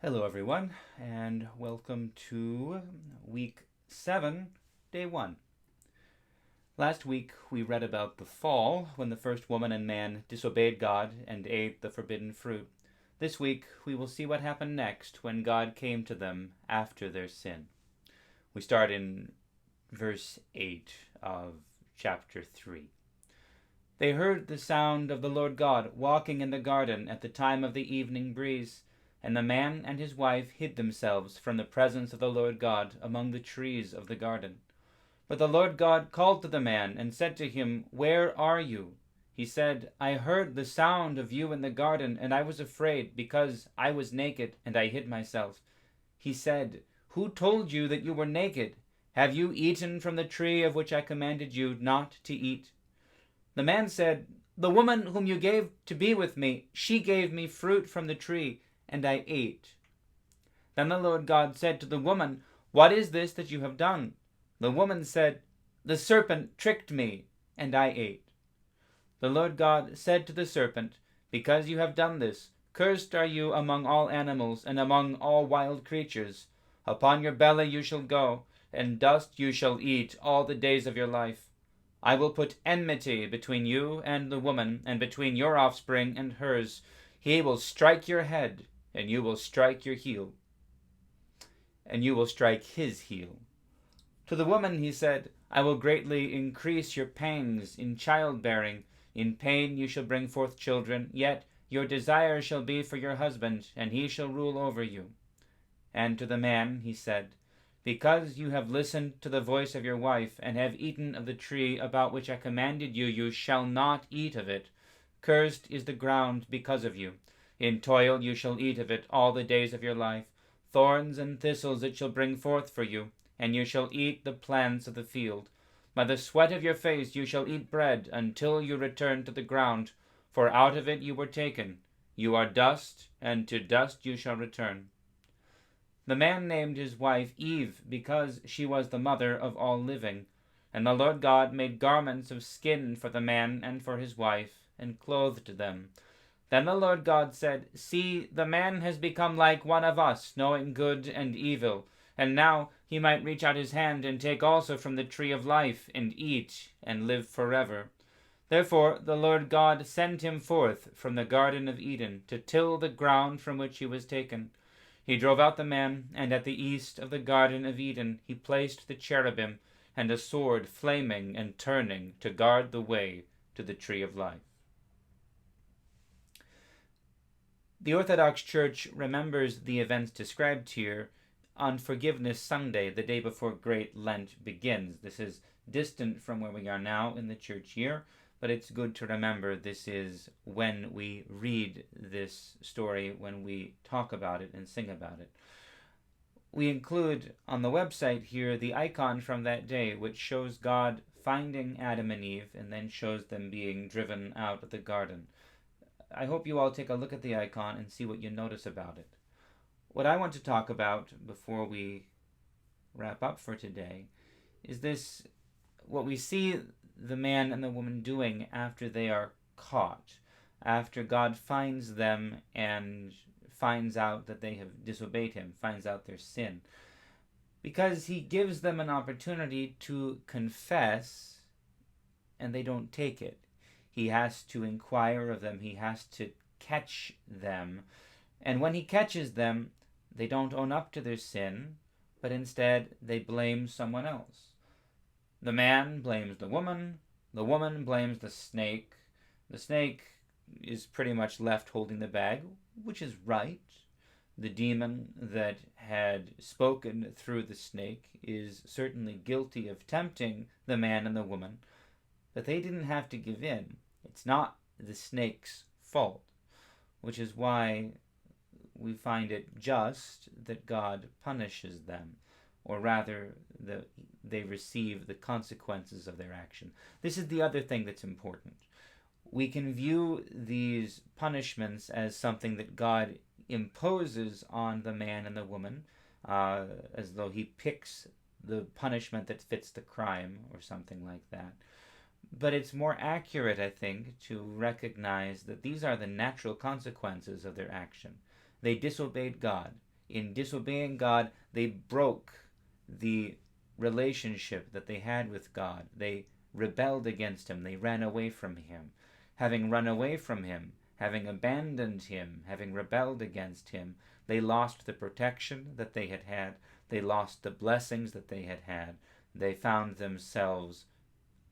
Hello, everyone, and welcome to week 7, day 1. Last week, we read about the fall when the first woman and man disobeyed God and ate the forbidden fruit. This week, we will see what happened next when God came to them after their sin. We start in verse 8 of chapter 3. They heard the sound of the Lord God walking in the garden at the time of the evening breeze. And the man and his wife hid themselves from the presence of the Lord God among the trees of the garden. But the Lord God called to the man and said to him, "Where are you?" He said, "I heard the sound of you in the garden, and I was afraid, because I was naked, and I hid myself." He said, "Who told you that you were naked? Have you eaten from the tree of which I commanded you not to eat?" The man said, "The woman whom you gave to be with me, she gave me fruit from the tree, and I ate." Then the Lord God said to the woman, "What is this that you have done?" The woman said, "The serpent tricked me, and I ate." The Lord God said to the serpent, "Because you have done this, cursed are you among all animals and among all wild creatures. Upon your belly you shall go, and dust you shall eat all the days of your life. I will put enmity between you and the woman, and between your offspring and hers. He will strike your head, and you will strike your heel, and you will strike his heel." To the woman he said, "I will greatly increase your pangs in childbearing. In pain you shall bring forth children, yet your desire shall be for your husband, and he shall rule over you." And to the man he said, "Because you have listened to the voice of your wife, and have eaten of the tree about which I commanded you, you shall not eat of it. Cursed is the ground because of you. In toil you shall eat of it all the days of your life. Thorns and thistles it shall bring forth for you, and you shall eat the plants of the field. By the sweat of your face you shall eat bread until you return to the ground, for out of it you were taken. You are dust, and to dust you shall return." The man named his wife Eve, because she was the mother of all living. And the Lord God made garments of skin for the man and for his wife, and clothed them. Then the Lord God said, "See, the man has become like one of us, knowing good and evil. And now he might reach out his hand and take also from the tree of life, and eat, and live forever." Therefore the Lord God sent him forth from the Garden of Eden to till the ground from which he was taken. He drove out the man, and at the east of the Garden of Eden he placed the cherubim and a sword flaming and turning to guard the way to the tree of life. The Orthodox Church remembers the events described here on Forgiveness Sunday, the day before Great Lent begins. This is distant from where we are now in the church year, but it's good to remember this is when we read this story, when we talk about it and sing about it. We include on the website here the icon from that day, which shows God finding Adam and Eve and then shows them being driven out of the garden. I hope you all take a look at the icon and see what you notice about it. What I want to talk about before we wrap up for today is this, what we see the man and the woman doing after they are caught, after God finds them and finds out that they have disobeyed him, finds out their sin. Because he gives them an opportunity to confess, and they don't take it. He has to inquire of them. He has to catch them. And when he catches them, they don't own up to their sin, but instead they blame someone else. The man blames the woman blames the snake is pretty much left holding the bag, which is right. The demon that had spoken through the snake is certainly guilty of tempting the man and the woman, but they didn't have to give in. It's not the snake's fault, which is why we find it just that God punishes them, or rather they receive the consequences of their action. This is the other thing that's important. We can view these punishments as something that God imposes on the man and the woman, as though he picks the punishment that fits the crime or something like that. But it's more accurate, I think, to recognize that these are the natural consequences of their action. They disobeyed God, in disobeying God, they broke the relationship that they had with God. They rebelled against him. They ran away from him. Having run away from him, having abandoned him, having rebelled against him, they lost the protection that they had had. They lost the blessings that they had had. They found themselves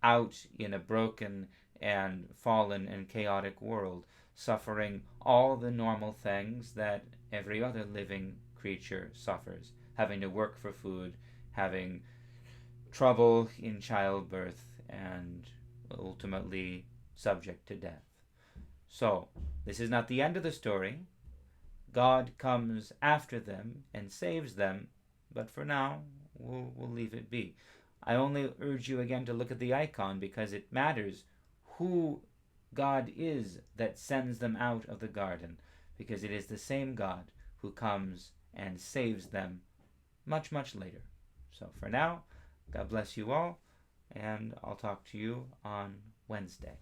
out in a broken and fallen and chaotic world, suffering all the normal things that every other living creature suffers, having to work for food, having trouble in childbirth, and ultimately subject to death. So, this is not the end of the story. God comes after them and saves them, but for now, we'll leave it be. I only urge you again to look at the icon because it matters who God is that sends them out of the garden, because it is the same God who comes and saves them much, much later. So for now, God bless you all, and I'll talk to you on Wednesday.